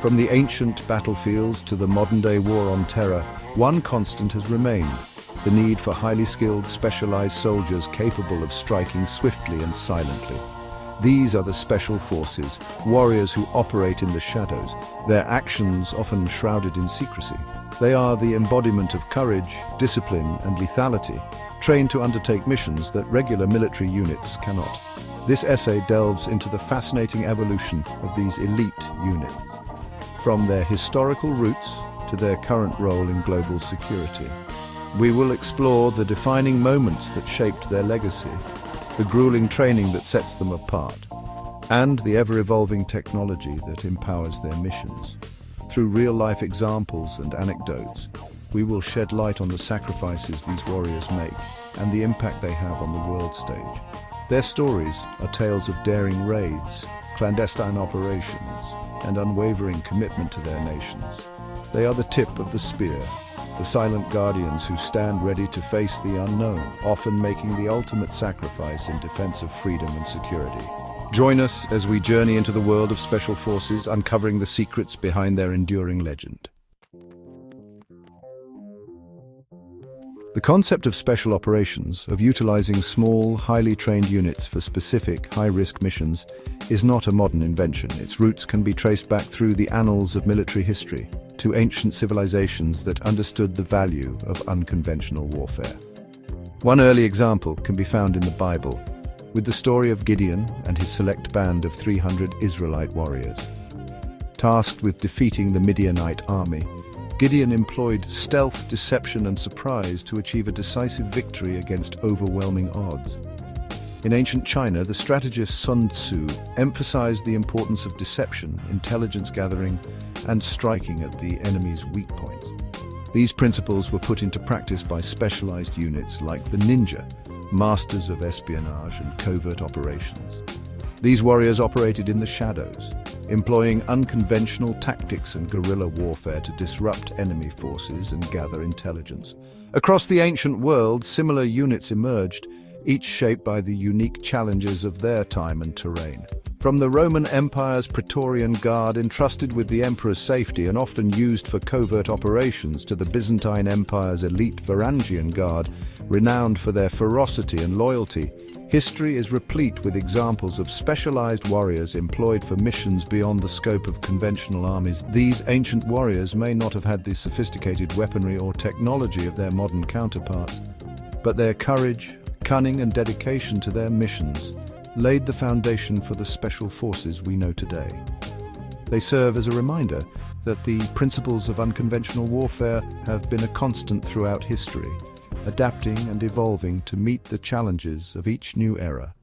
From the ancient battlefields to the modern-day war on terror, one constant has remained: the need for highly skilled, specialized soldiers capable of striking swiftly and silently. These are the special forces, warriors who operate in the shadows, their actions often shrouded in secrecy. They are the embodiment of courage, discipline, and lethality, trained to undertake missions that regular military units cannot. This essay delves into the fascinating evolution of these elite units, from their historical roots to their current role in global security. We will explore the defining moments that shaped their legacy, the grueling training that sets them apart, and the ever-evolving technology that empowers their missions. Through real-life examples and anecdotes, we will shed light on the sacrifices these warriors make and the impact they have on the world stage. Their stories are tales of daring raids, clandestine operations, and unwavering commitment to their nations. They are the tip of the spear, the silent guardians who stand ready to face the unknown, often making the ultimate sacrifice in defense of freedom and security. Join us as we journey into the world of special forces, uncovering the secrets behind their enduring legend. The concept of special operations, of utilizing small, highly trained units for specific, high-risk missions, is not a modern invention. Its roots can be traced back through the annals of military history, to ancient civilizations that understood the value of unconventional warfare. One early example can be found in the Bible, with the story of Gideon and his select band of 300 Israelite warriors. Tasked with defeating the Midianite army, Gideon employed stealth, deception, and surprise to achieve a decisive victory against overwhelming odds. In ancient China, the strategist Sun Tzu emphasized the importance of deception, intelligence gathering, and striking at the enemy's weak points. These principles were put into practice by specialized units like the ninja, masters of espionage and covert operations. These warriors operated in the shadows, employing unconventional tactics and guerrilla warfare to disrupt enemy forces and gather intelligence. Across the ancient world, similar units emerged, each shaped by the unique challenges of their time and terrain. From the Roman Empire's Praetorian Guard, entrusted with the emperor's safety and often used for covert operations, to the Byzantine Empire's elite Varangian Guard, renowned for their ferocity and loyalty, history is replete with examples of specialized warriors employed for missions beyond the scope of conventional armies. These ancient warriors may not have had the sophisticated weaponry or technology of their modern counterparts, but their courage, cunning, and dedication to their missions laid the foundation for the special forces we know today. They serve as a reminder that the principles of unconventional warfare have been a constant throughout history, adapting and evolving to meet the challenges of each new era.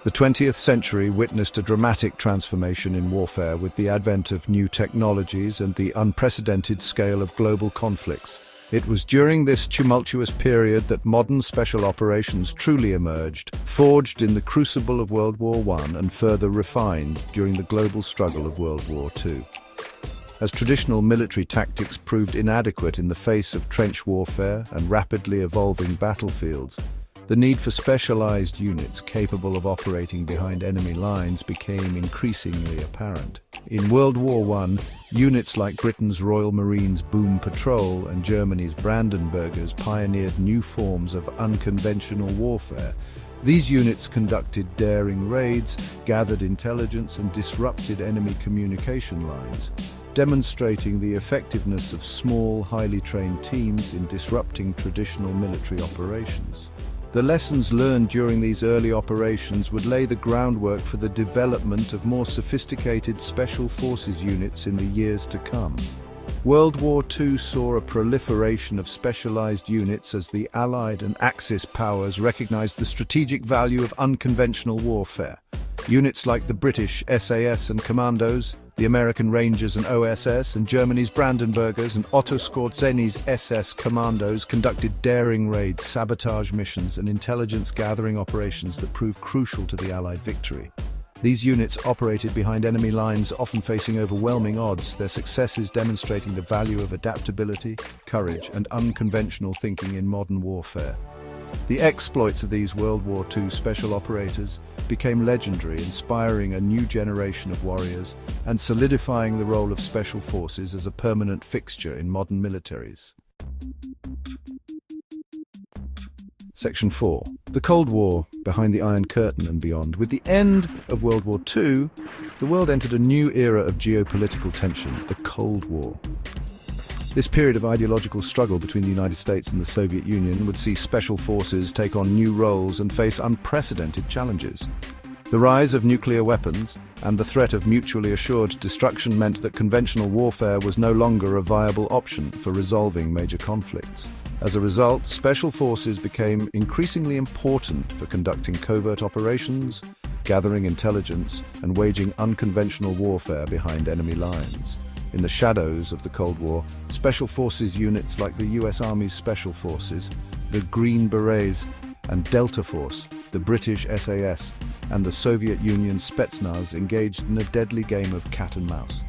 The 20th century witnessed a dramatic transformation in warfare with the advent of new technologies and the unprecedented scale of global conflicts. It was during this tumultuous period that modern special operations truly emerged, forged in the crucible of World War I and further refined during the global struggle of World War II. As traditional military tactics proved inadequate in the face of trench warfare and rapidly evolving battlefields, the need for specialized units capable of operating behind enemy lines became increasingly apparent. In World War I, units like Britain's Royal Marines' Boom Patrol and Germany's Brandenburgers pioneered new forms of unconventional warfare. These units conducted daring raids, gathered intelligence, and disrupted enemy communication lines, demonstrating the effectiveness of small, highly trained teams in disrupting traditional military operations. The lessons learned during these early operations would lay the groundwork for the development of more sophisticated special forces units in the years to come. World War II saw a proliferation of specialized units as the Allied and Axis powers recognized the strategic value of unconventional warfare. Units like the British SAS and Commandos, the American Rangers and OSS, and Germany's Brandenburgers and Otto Skorzeny's SS Commandos conducted daring raids, sabotage missions, and intelligence-gathering operations that proved crucial to the Allied victory. These units operated behind enemy lines, often facing overwhelming odds, their successes demonstrating the value of adaptability, courage, and unconventional thinking in modern warfare. The exploits of these World War II special operators became legendary, inspiring a new generation of warriors and solidifying the role of special forces as a permanent fixture in modern militaries. Section 4. The Cold War, behind the Iron Curtain and beyond. With the end of World War II, the world entered a new era of geopolitical tension, the Cold War. This period of ideological struggle between the United States and the Soviet Union would see special forces take on new roles and face unprecedented challenges. The rise of nuclear weapons and the threat of mutually assured destruction meant that conventional warfare was no longer a viable option for resolving major conflicts. As a result, special forces became increasingly important for conducting covert operations, gathering intelligence, and waging unconventional warfare behind enemy lines. In the shadows of the Cold War, special forces units like the US Army's Special Forces, the Green Berets, and Delta Force, the British SAS, and the Soviet Union's Spetsnaz engaged in a deadly game of cat and mouse.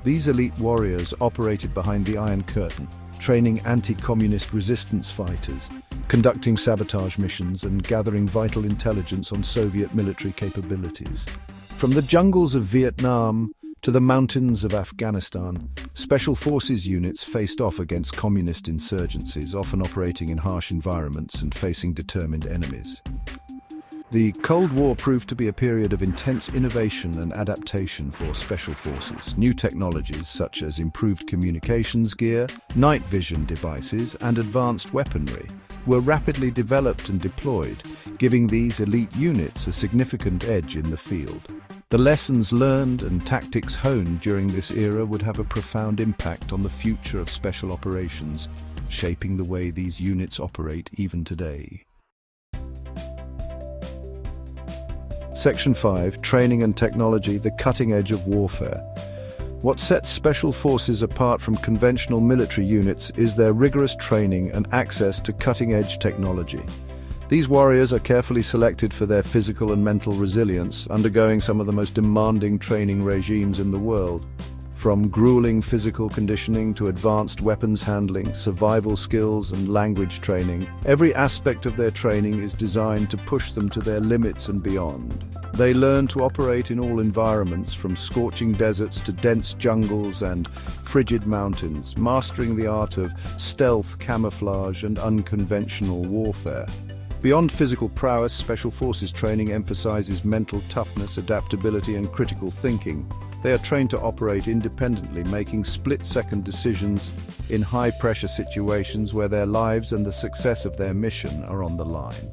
These elite warriors operated behind the Iron Curtain, training anti-communist resistance fighters, conducting sabotage missions, and gathering vital intelligence on Soviet military capabilities. From the jungles of Vietnam to the mountains of Afghanistan, special forces units faced off against communist insurgencies, often operating in harsh environments and facing determined enemies. The Cold War proved to be a period of intense innovation and adaptation for special forces. New technologies such as improved communications gear, night vision devices, and advanced weaponry were rapidly developed and deployed, giving these elite units a significant edge in the field. The lessons learned and tactics honed during this era would have a profound impact on the future of special operations, shaping the way these units operate even today. Section 5. Training and Technology, the cutting edge of warfare. What sets special forces apart from conventional military units is their rigorous training and access to cutting-edge technology. These warriors are carefully selected for their physical and mental resilience, undergoing some of the most demanding training regimes in the world. From grueling physical conditioning to advanced weapons handling, survival skills, and language training, every aspect of their training is designed to push them to their limits and beyond. They learn to operate in all environments, from scorching deserts to dense jungles and frigid mountains, mastering the art of stealth, camouflage, and unconventional warfare. Beyond physical prowess, special forces training emphasizes mental toughness, adaptability, and critical thinking. They are trained to operate independently, making split-second decisions in high-pressure situations where their lives and the success of their mission are on the line.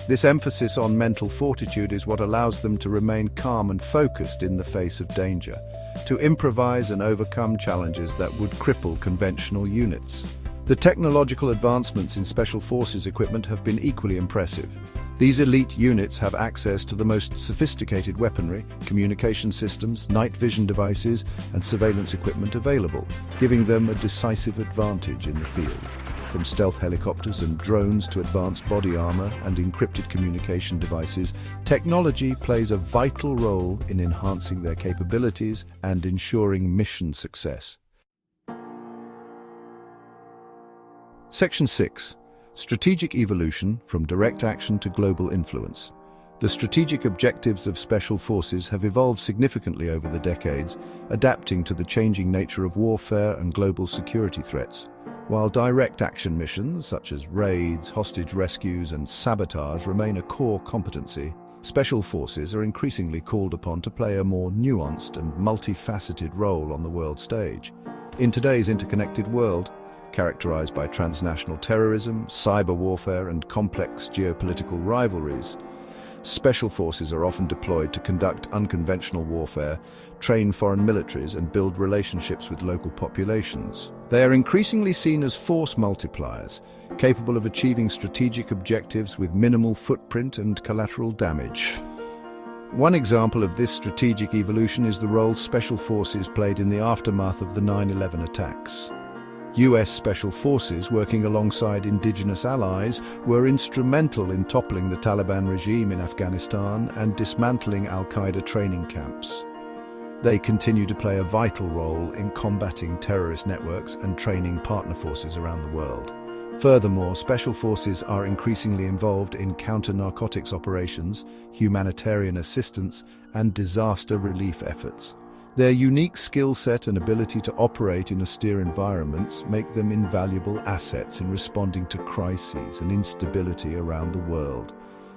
This emphasis on mental fortitude is what allows them to remain calm and focused in the face of danger, to improvise and overcome challenges that would cripple conventional units. The technological advancements in special forces equipment have been equally impressive. These elite units have access to the most sophisticated weaponry, communication systems, night vision devices, and surveillance equipment available, giving them a decisive advantage in the field. From stealth helicopters and drones to advanced body armor and encrypted communication devices, technology plays a vital role in enhancing their capabilities and ensuring mission success. Section 6. Strategic evolution from direct action to global influence. The strategic objectives of special forces have evolved significantly over the decades, adapting to the changing nature of warfare and global security threats. While direct action missions, such as raids, hostage rescues, and sabotage, remain a core competency, special forces are increasingly called upon to play a more nuanced and multifaceted role on the world stage. In today's interconnected world, characterized by transnational terrorism, cyber warfare, and complex geopolitical rivalries, special forces are often deployed to conduct unconventional warfare, train foreign militaries, and build relationships with local populations. They are increasingly seen as force multipliers, capable of achieving strategic objectives with minimal footprint and collateral damage. One example of this strategic evolution is the role special forces played in the aftermath of the 9/11 attacks. US Special Forces, working alongside indigenous allies, were instrumental in toppling the Taliban regime in Afghanistan and dismantling al-Qaeda training camps. They continue to play a vital role in combating terrorist networks and training partner forces around the world. Furthermore, special forces are increasingly involved in counter-narcotics operations, humanitarian assistance, and disaster relief efforts. Their unique skill set and ability to operate in austere environments make them invaluable assets in responding to crises and instability around the world.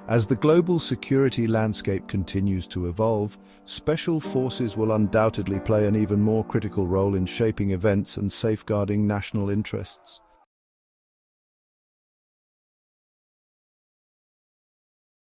As the global security landscape continues to evolve, special forces will undoubtedly play an even more critical role in shaping events and safeguarding national interests.